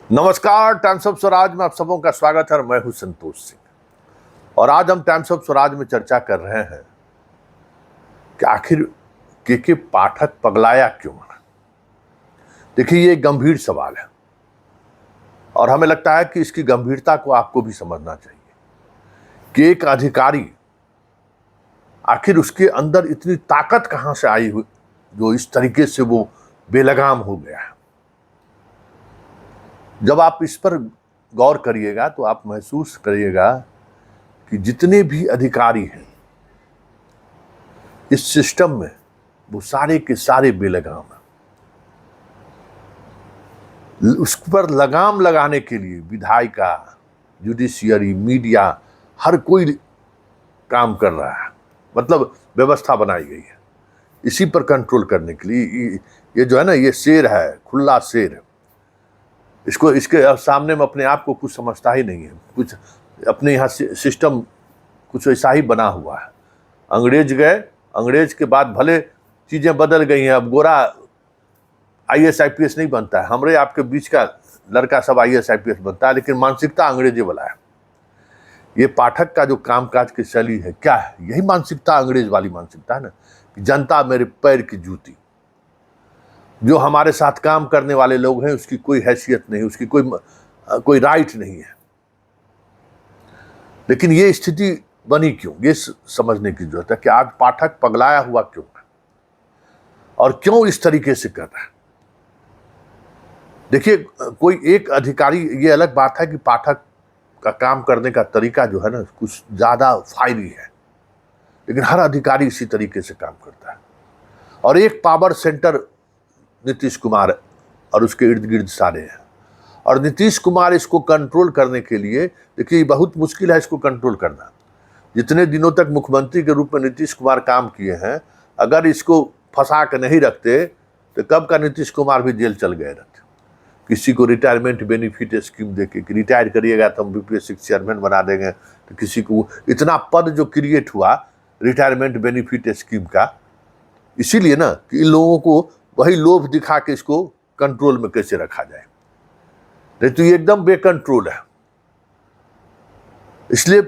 नमस्कार, times of Swaraj में आप सबों का स्वागत है और मैं हूं संतोष सिंह। और आज हम टाइम्स ऑफ स्वराज में चर्चा कर रहे हैं कि आखिर के पाठक पगलाया क्यों। देखिए, ये एक गंभीर सवाल है और हमें लगता है कि इसकी गंभीरता को आपको भी समझना चाहिए कि एक अधिकारी आखिर उसके अंदर इतनी ताकत कहां से आई हुई जो इस तरीके से वो बेलगाम हो गया है। जब आप इस पर गौर करिएगा तो आप महसूस करिएगा कि जितने भी अधिकारी हैं इस सिस्टम में वो सारे के सारे बेलगाम हैं। उस पर लगाम लगाने के लिए विधायिका, जुडिशियरी, मीडिया, हर कोई काम कर रहा है। मतलब व्यवस्था बनाई गई है इसी पर कंट्रोल करने के लिए। ये जो है ना, ये शेर है, खुला शेर। इसको इसके सामने में अपने आप को कुछ समझता ही नहीं है। कुछ अपने यहाँ सिस्टम कुछ ऐसा ही बना हुआ है। अंग्रेज गए, अंग्रेज के बाद भले चीज़ें बदल गई हैं। अब गोरा IAS IPS नहीं बनता है, हमारे आपके बीच का लड़का सब IAS IPS बनता है, लेकिन मानसिकता अंग्रेजी वाला है। ये पाठक का जो कामकाज की शैली है, क्या है? यही मानसिकता अंग्रेज वाली मानसिकता है ना, कि जनता मेरे पैर की जूती। जो हमारे साथ काम करने वाले लोग हैं उसकी कोई हैसियत नहीं, उसकी कोई राइट नहीं है। लेकिन ये स्थिति बनी क्यों, ये समझने की जरूरत है कि आज पाठक पगलाया हुआ क्यों है और क्यों इस तरीके से कर रहा है। देखिए, कोई एक अधिकारी, ये अलग बात है कि पाठक का काम करने का तरीका जो है ना कुछ ज्यादा फायरी है, लेकिन हर अधिकारी इसी तरीके से काम करता है। और एक पावर सेंटर नीतीश कुमार और उसके इर्द गिर्द सारे हैं। और नीतीश कुमार इसको कंट्रोल करने के लिए, देखिए बहुत मुश्किल है इसको कंट्रोल करना। जितने दिनों तक मुख्यमंत्री के रूप में नीतीश कुमार काम किए हैं, अगर इसको फंसा कर नहीं रखते तो कब का नीतीश कुमार भी जेल चल गए रहते। किसी को रिटायरमेंट बेनिफिट स्कीम देके कि रिटायर करिएगा तो हम BPSC चेयरमैन बना देंगे, तो किसी को इतना पद जो क्रिएट हुआ रिटायरमेंट बेनिफिट स्कीम का, इसीलिए ना कि इन लोगों को वही लोभ दिखा के इसको कंट्रोल में कैसे रखा जाए। नहीं तो ये एकदम बेकंट्रोल है। इसलिए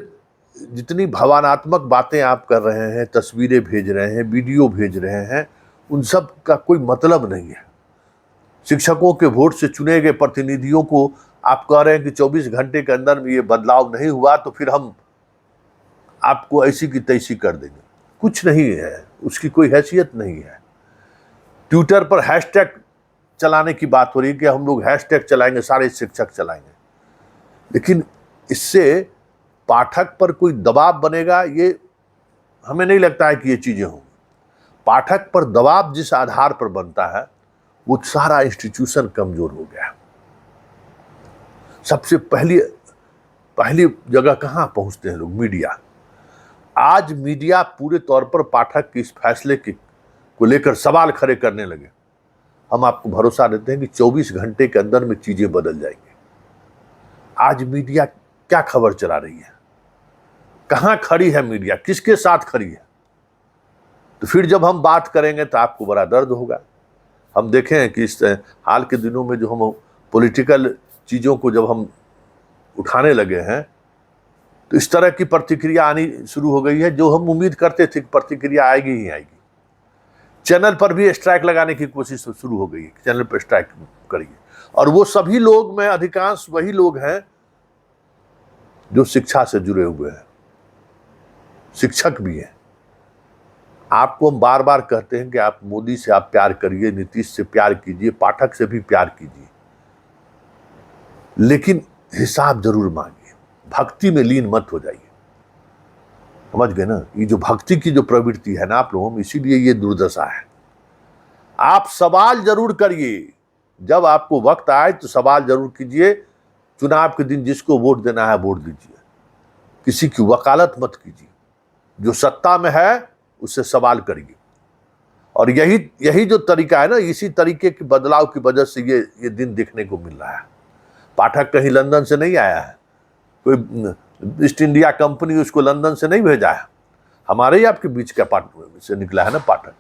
जितनी भावनात्मक बातें आप कर रहे हैं, तस्वीरें भेज रहे हैं, वीडियो भेज रहे हैं, उन सब का कोई मतलब नहीं है। शिक्षकों के वोट से चुने गए प्रतिनिधियों को आप कह रहे हैं कि 24 घंटे के अंदर में ये बदलाव नहीं हुआ तो फिर हम आपको ऐसी की तैसी कर देंगे। कुछ नहीं है, उसकी कोई हैसियत नहीं है। ट्विटर पर हैशटैग चलाने की बात हो रही है कि हम लोग हैशटैग चलाएंगे, सारे शिक्षक चलाएंगे, लेकिन इससे पाठक पर कोई दबाव बनेगा, ये हमें नहीं लगता है कि ये चीजें होंगी। पाठक पर दबाव जिस आधार पर बनता है वो सारा इंस्टीट्यूशन कमजोर हो गया। सबसे पहली जगह कहां पहुंचते हैं लोग? मीडिया। आज मीडिया पूरे तौर पर पाठक के इस फैसले को लेकर सवाल खड़े करने लगे। हम आपको भरोसा देते हैं कि 24 घंटे के अंदर में चीजें बदल जाएंगी। आज मीडिया क्या खबर चला रही है, कहां खड़ी है मीडिया, किसके साथ खड़ी है? तो फिर जब हम बात करेंगे तो आपको बड़ा दर्द होगा। हम देखें कि इस हाल के दिनों में जो हम पॉलिटिकल चीजों को जब हम उठाने लगे हैं तो इस तरह की प्रतिक्रिया आनी शुरू हो गई है जो हम उम्मीद करते थे कि प्रतिक्रिया आएगी ही आएगी। चैनल पर भी स्ट्राइक लगाने की कोशिश शुरू हो गई है, चैनल पर स्ट्राइक करिए। और वो सभी लोग में अधिकांश वही लोग हैं जो शिक्षा से जुड़े हुए हैं, शिक्षक भी हैं। आपको हम बार बार कहते हैं कि आप मोदी से आप प्यार करिए, नीतीश से प्यार कीजिए, पाठक से भी प्यार कीजिए, लेकिन हिसाब जरूर मांगिए, भक्ति में लीन मत हो जाइए। समझ गए ना? ये जो भक्ति की जो प्रवृत्ति है ना आप लोगों में, इसीलिए ये दुर्दशा है। आप सवाल जरूर करिए, जब आपको वक्त आए तो सवाल जरूर कीजिए। चुनाव के दिन जिसको वोट देना है वोट दीजिए, किसी की वकालत मत कीजिए। जो सत्ता में है उससे सवाल करिए। और यही जो तरीका है ना, इसी तरीके के बदलाव की वजह से ये दिन देखने को मिल रहा है। पाठक कहीं लंदन से नहीं आया है, कोई ईस्ट इंडिया कंपनी उसको लंदन से नहीं भेजा है, हमारे ही आपके बीच का पाठक से निकला है ना पाठक।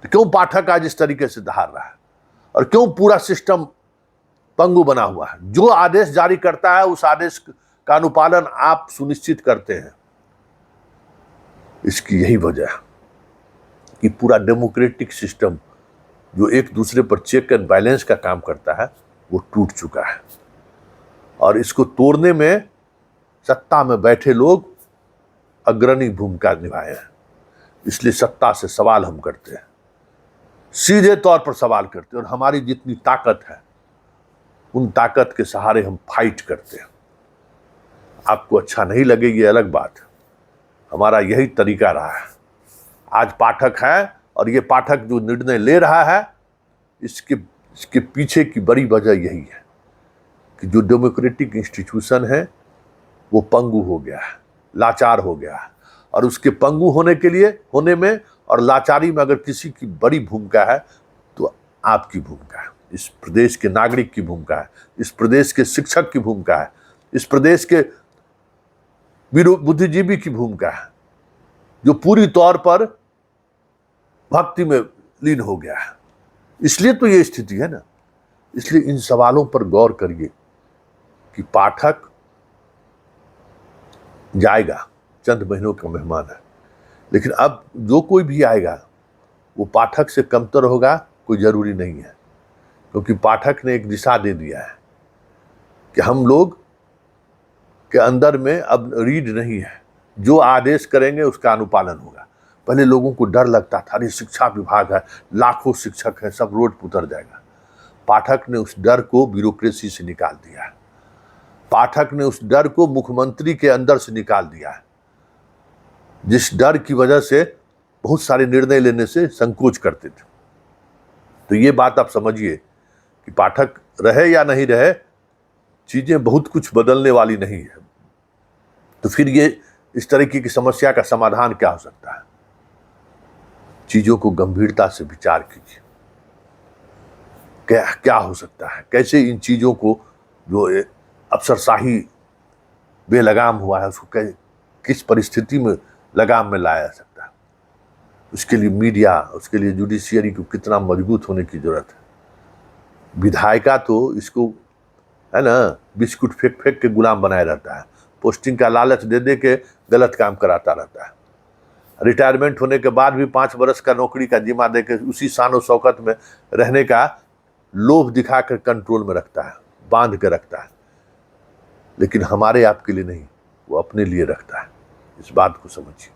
तो क्यों पाठक आज इस तरीके से दहाड़ रहा है और क्यों पूरा सिस्टम पंगु बना हुआ है। जो आदेश जारी करता है उस आदेश का अनुपालन आप सुनिश्चित करते हैं। इसकी यही वजह है कि पूरा डेमोक्रेटिक सिस्टम जो एक दूसरे पर चेक एंड बैलेंस का काम करता है वो टूट चुका है, और इसको तोड़ने में सत्ता में बैठे लोग अग्रणी भूमिका निभाए हैं। इसलिए सत्ता से सवाल हम करते हैं, सीधे तौर पर सवाल करते हैं, और हमारी जितनी ताकत है उन ताकत के सहारे हम फाइट करते हैं। आपको अच्छा नहीं लगे ये अलग बात है, हमारा यही तरीका रहा है। आज पाठक है, और ये पाठक जो निर्णय ले रहा है इसके पीछे की बड़ी वजह यही है कि जो डेमोक्रेटिक इंस्टीट्यूशन है वो पंगु हो गया है, लाचार हो गया है, और उसके पंगु होने में और लाचारी में अगर किसी की बड़ी भूमिका है तो आपकी भूमिका है, इस प्रदेश के नागरिक की भूमिका है, इस प्रदेश के शिक्षक की भूमिका है, इस प्रदेश के बुद्धिजीवी की भूमिका है, जो पूरी तौर पर भक्ति में लीन हो गया है। इसलिए तो ये स्थिति है ना। इसलिए इन सवालों पर गौर करिए कि पाठक जाएगा, चंद महीनों का मेहमान है, लेकिन अब जो कोई भी आएगा वो पाठक से कमतर होगा कोई जरूरी नहीं है, क्योंकि पाठक ने एक दिशा दे दिया है कि हम लोग के अंदर में अब रीढ़ नहीं है, जो आदेश करेंगे उसका अनुपालन होगा। पहले लोगों को डर लगता था, अरे शिक्षा विभाग है, लाखों शिक्षक हैं, सब रोड पर उतर जाएगा। पाठक ने उस डर को ब्यूरोक्रेसी से निकाल दिया है, पाठक ने उस डर को मुख्यमंत्री के अंदर से निकाल दिया है, जिस डर की वजह से बहुत सारे निर्णय लेने से संकोच करते थे। तो ये बात आप समझिए कि पाठक रहे या नहीं रहे, चीजें बहुत कुछ बदलने वाली नहीं है। तो फिर ये इस तरीके की समस्या का समाधान क्या हो सकता है? चीजों को गंभीरता से विचार कीजिए, क्या हो सकता है, कैसे इन चीजों को जो अफसरशाही बेलगाम हुआ है उसको किस परिस्थिति में लगाम में लाया जा सकता है। उसके लिए मीडिया, उसके लिए जुडिशियरी को कितना मजबूत होने की जरूरत है। विधायिका तो इसको है ना बिस्कुट फेंक फेंक के गुलाम बनाया रहता है, पोस्टिंग का लालच दे दे के गलत काम कराता रहता है। रिटायरमेंट होने के बाद भी 5 वर्ष का नौकरी का जिम्मा दे के उसी शान शौकत में रहने का लोभ दिखाकर कंट्रोल में रखता है, बांध के रखता है। लेकिन हमारे आपके लिए नहीं, वो अपने लिए रखता है। इस बात को समझिए।